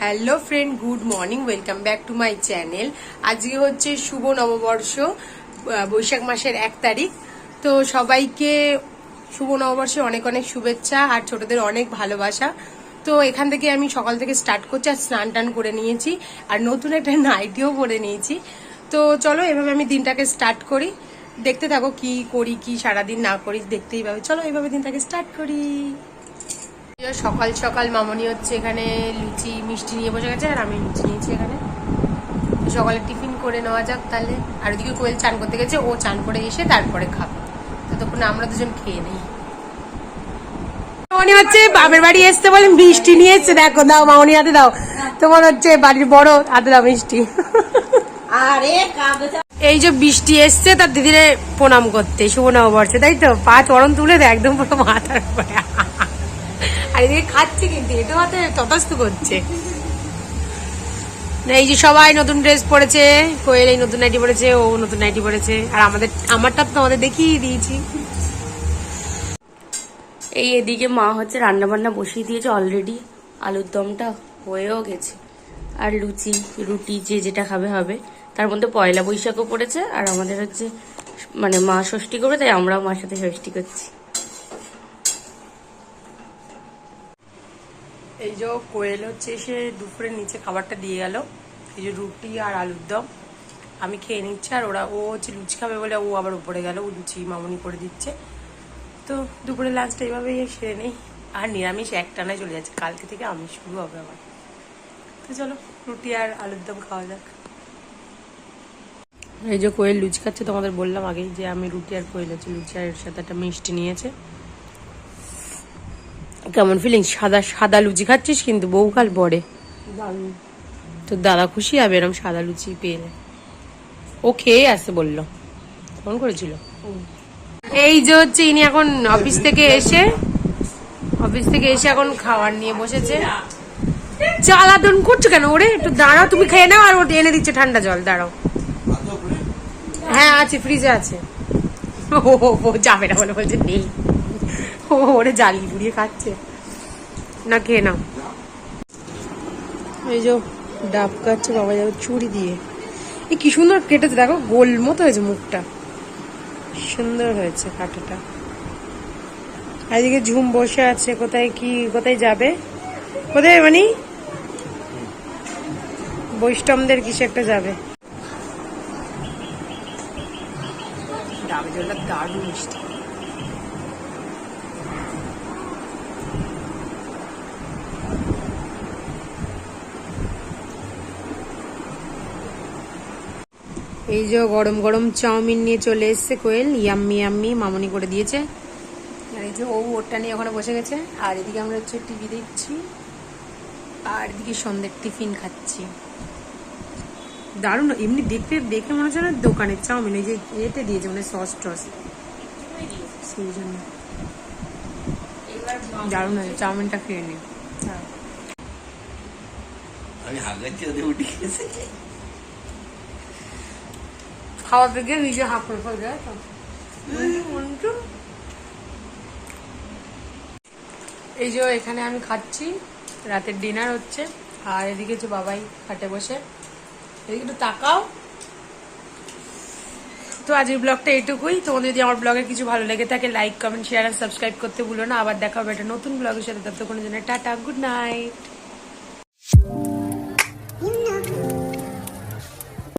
Hello friend, good morning, welcome back to my channel. আজকে হচ্ছে শুভ নববর্ষ, বৈশাখ মাসের 1 তারিখ। তো সবাইকে শুভ নববর্ষে অনেক অনেক শুভেচ্ছা আর ছোটদের অনেক ভালোবাসা। তো এখান থেকে আমি সকাল থেকে স্টার্ট করছি, আর স্নান টান করে নিয়েছি আর নতুন একটা নাইটিও পরে নিয়েছি। তো চলো এভাবে আমি দিনটাকে স্টার্ট করি, দেখতে থাকো কি করি কি সারাদিন না করি দেখতেই পাবে। চলো এইভাবে দিনটাকে স্টার্ট করি। সকাল সকাল মামনি হচ্ছে এখানে লুচি মিষ্টি নিয়ে বসে গেছে, আর আমি লুচি নিয়েছি এখানে। সকালে টিফিন করে নেওয়া যাক তাহলে। আর ওদিকে কোয়েল চান করতে গেছে, ও চান করে এসে তারপরে খাবে, ততক্ষণ আমরা দুজন খেয়ে নেই। মামনি হচ্ছে বাপের বাড়ি এসতে বলে মিষ্টি নিয়ে এসছে, দেখো দাও মামনি হাতে দাও, তোমার হচ্ছে বাড়ির বড় হাতে দাও মিষ্টি। এই যে বৃষ্টি এসছে তার দিদিরে প্রণাম করতে শুভ নববর্ষে, তাই তো পা চরণ তুলে দেয় একদম পুরো মাথার উপরে। আর এদিকে খাচ্ছে কিন্তু এটা হাতে তথাস্তু করছে। এই যে সবাই নতুন ড্রেস পরেছে, কোয়েল এই নতুন নাইটি পরেছে, ও নতুন নাইটি পরেছে, আর আমারটা তো আমাদের দেখিয়ে দিয়েছি। এই এদিকে মা হচ্ছে রান্না বান্না বসিয়ে দিয়েছে অলরেডি, আলুর দমটা হয়েও গেছে, আর লুচি রুটি যে যেটা খাবে হবে। তার মধ্যে পয়লা বৈশাখও পড়েছে, আর আমাদের হচ্ছে মানে মা ষষ্ঠী করবে, তাই আমরাও মার সাথে ষষ্ঠী করছি। এই যে কোয়েল হচ্ছে এসে দুপুরে নিচে খাবারটা দিয়ে গেল, এই যে রুটি আর আলুর দম আমি খেয়ে নিচ্ছি, আর ও হচ্ছে লুচি খাবে বলে ও আবার উপরে গেল, ও লুচি মামনি করে দিচ্ছে। তো দুপুরে লাঞ্চটা এইভাবেই সেরে নেই, আর নিরামিষ একটানায় চলে যাচ্ছে, কালকে থেকে আমিষ শুরু হবে আবার। তো চলো রুটি আর আলুর দম খাওয়া যাক। এই যে কোয়েল লুচি খাচ্ছে, তোমাদের বললাম আগেই যে আমি রুটি আর কোয়েল হচ্ছে লুচি আর এর সাথে একটা মিষ্টি নিয়েছে। কেমন ফিলিংস? সাদা সাদা লুচি খাচ্ছিস কিন্তু বহুকাল পরে। তো দাদা খুশি হবে এরকম সাদা লুচি পেলে। ও খেয়ে আসতে বললো, ফোন করেছিল। এই যে হচ্ছে ইনি এখন অফিস থেকে এসে এখন খাবার নিয়ে বসেছে। জ্বালাতন করছো কেন ওরে? একটু দাঁড়াও, তুমি খেয়ে নাও, আর ওটা এনে দিচ্ছে ঠান্ডা জল, দাঁড়াও। হ্যাঁ আছে, ফ্রিজে আছে। ও যাবে না বলে বলছে নেই, ওরে জ্বালিয়ে পুড়িয়ে খাচ্ছে না, খেয়ে নাও। এই যে ডাব কাটছে বাবা যাবে চুড়ি দিয়ে, এই কি সুন্দর কেটেছে, দেখো গোল মতো হয়েছে মুখটা, সুন্দর হয়েছে কাটাটা। এদিকে ঝুম বসে আছে, কোথায় যাবে, কোথায় মানে বৈষ্ণবদের কিছু একটা যাবে। ডাবের জলটা দারুণ মিষ্টি। এই যে গরম গরম চাউমিন নিয়ে চলে এসছে কোয়েল, ইয়াম্মি ইয়াম্মি মামনি করে দিয়েছে। আর এই যে ওরটা নিয়ে ওখানে বসে গেছে, আর এদিকে আমরা হচ্ছে টিভি দেখছি, আর এদিকে সন্ধ্যের টিফিন খাচ্ছি। দারুণ এমনি দেখে মনে হচ্ছে না দোকানের চাউমিন, এই যে এতে দিয়েছে মানে সস টস, সেই জন্য দারুণ হয়েছে। চাউমিনটা খেয়ে নি, খাওয়াতে গিয়ে নিজে হাফ করে যায় তো। এই যে এখানে আমি খাচ্ছি, রাতের ডিনার হচ্ছে, আর এদিকে যে বাবাই খাটে বসে, এদিকে একটু তাকাও। তো আজকের ব্লগটা এইটুকুই। তোমাদের যদি আমার ব্লগে কিছু ভালো লেগে থাকে লাইক কমেন্ট শেয়ার আর সাবস্ক্রাইব করতে ভুলো না। আবার দেখা হবে একটা নতুন ব্লগের সাথে, ততক্ষণের জন্য টাটা, গুড নাইট।